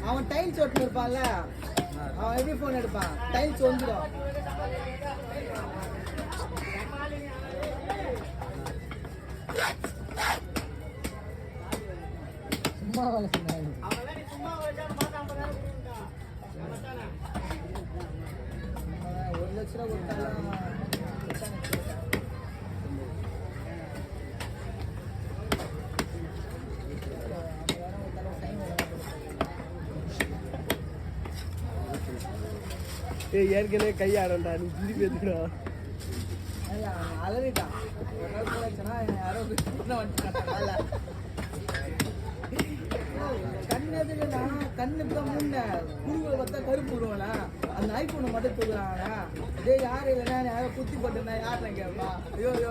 அவன் டைல்ஸ் ஓட்டு இருப்பான்ல, அவன் எப்படி போன் எடுப்பான்? டைல்ஸ் வந்துடும். சும்மா வேலை சொன்னாங்க. 1 லட்ச ரூபா கொடுத்தாலும் ஏற்கனவே கையாடா நீ திருப்பி எடுத்துடா. அலறிட்டான். யாரோ கண்ணு எதுக்குன்னா கண்ணுக்கு தான் முன்ன குருவை பார்த்தா கருப்பு வருவானா, அந்த ஐபோனை மட்டும் தூக்குறாங்கண்ணா. இதே யாரும் இல்லைன்னா யாரோ குத்தி போட்டுனா யாருன்னா கேட்பா. ஐயோ ஐயோ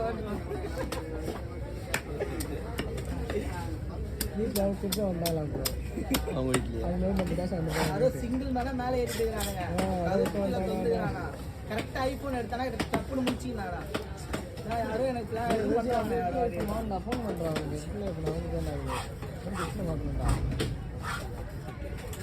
சிங்கிள் மேல மேல ஏறிட்டுக்கிறானுங்க. கரெக்டா ஐபோன் எடுத்தானா தப்புன்னு முடிச்சுக்கிறானா. யாரும் எனக்கு ஃபோன் பண்றாங்க.